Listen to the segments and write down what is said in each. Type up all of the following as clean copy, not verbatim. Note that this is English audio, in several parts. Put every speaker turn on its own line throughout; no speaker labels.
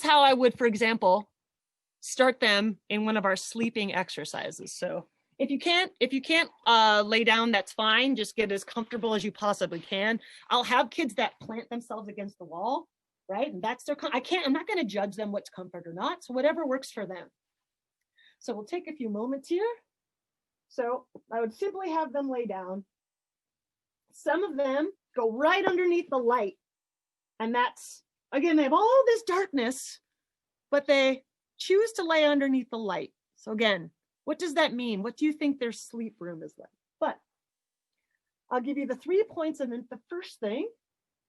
how I would, for example, start them in one of our sleeping exercises. So if you can't lay down, that's fine. Just get as comfortable as you possibly can. I'll have kids that plant themselves against the wall, right? And that's their, I'm not going to judge them what's comfort or not. So whatever works for them. So we'll take a few moments here. So I would simply have them lay down. Some of them go right underneath the light. And that's, again, they have all this darkness, but they choose to lay underneath the light. So again, what does that mean? What do you think their sleep room is like? But I'll give you the 3 points. And then the first thing,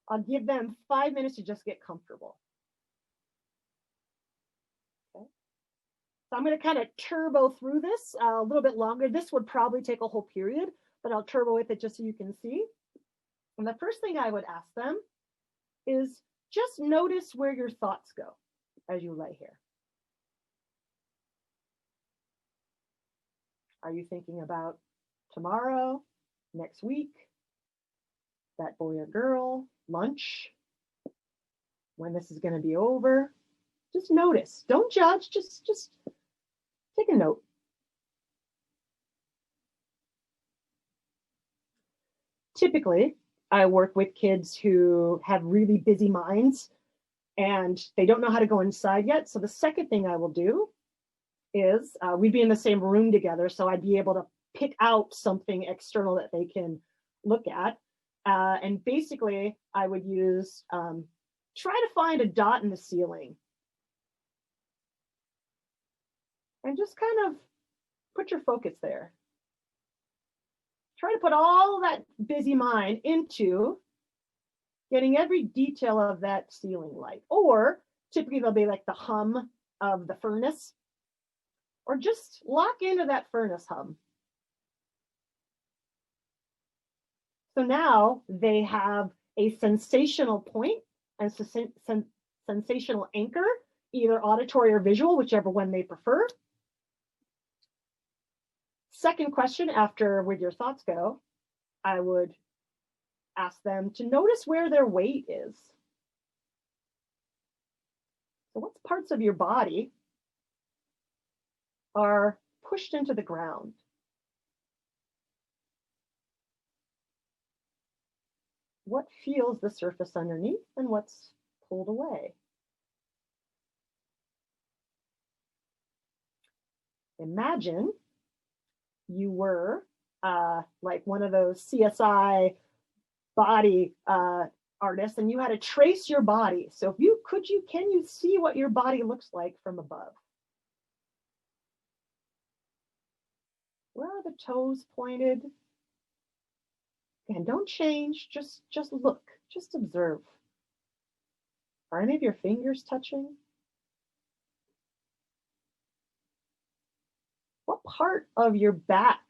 I'll give them 5 minutes to just get comfortable. Okay. So I'm going to kind of turbo through this a little bit longer. This would probably take a whole period, but I'll turbo with it just so you can see. And the first thing I would ask them is just notice where your thoughts go as you lay here. Are you thinking about tomorrow, next week, that boy or girl, lunch, when this is going to be over? Just notice. Don't judge. Just take a note. Typically, I work with kids who have really busy minds and they don't know how to go inside yet. So the second thing I will do is we'd be in the same room together. So I'd be able to pick out something external that they can look at. And basically I would use, try to find a dot in the ceiling. And just kind of put your focus there. Try to put all that busy mind into getting every detail of that ceiling light. Or typically there'll be like the hum of the furnace. Or just lock into that furnace hum. So now they have a sensational point and sensational anchor, either auditory or visual, whichever one they prefer. Second question, after where your thoughts go, I would ask them to notice where their weight is. So what parts of your body are pushed into the ground? What feels the surface underneath and what's pulled away? Imagine you were like one of those CSI body artists and you had to trace your body. So if you can you see what your body looks like from above? Where are the toes pointed? And don't change, just look, just observe. Are any of your fingers touching? What part of your back,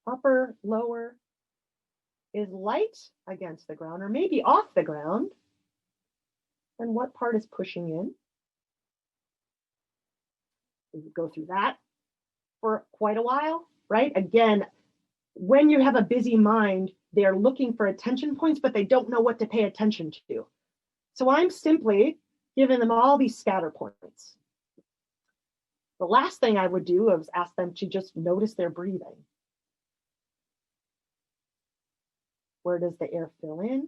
upper, lower, is light against the ground or maybe off the ground? And what part is pushing in? We would go through that for quite a while, right? Again, when you have a busy mind, they're looking for attention points, but they don't know what to pay attention to. So I'm simply giving them all these scatter points. The last thing I would do is ask them to just notice their breathing. Where does the air fill in?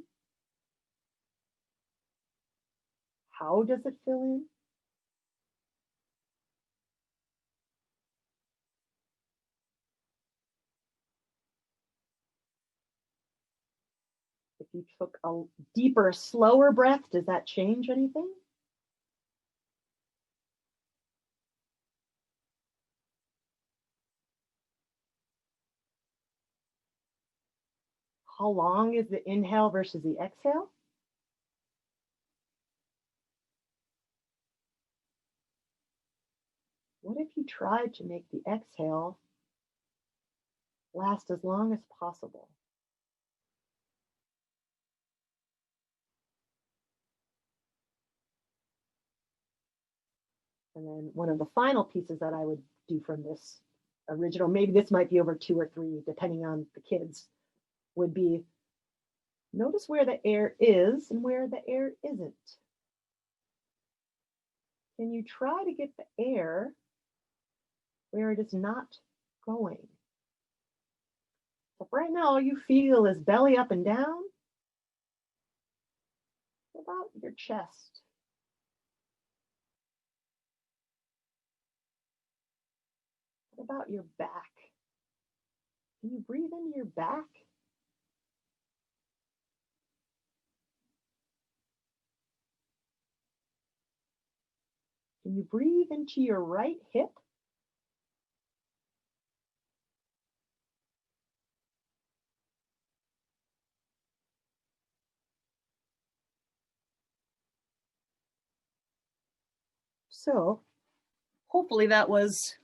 How does it fill in? If you took a deeper, slower breath, does that change anything? How long is the inhale versus the exhale? What if you tried to make the exhale last as long as possible? And then one of the final pieces that I would do from this original, maybe this might be over 2 or 3, depending on the kids, would be notice where the air is and where the air isn't. can you try to get the air where it is not going? So right now, all you feel is belly up and down. What about your chest? What about your back? Can you breathe into your back? Can you breathe into your right hip? So hopefully that was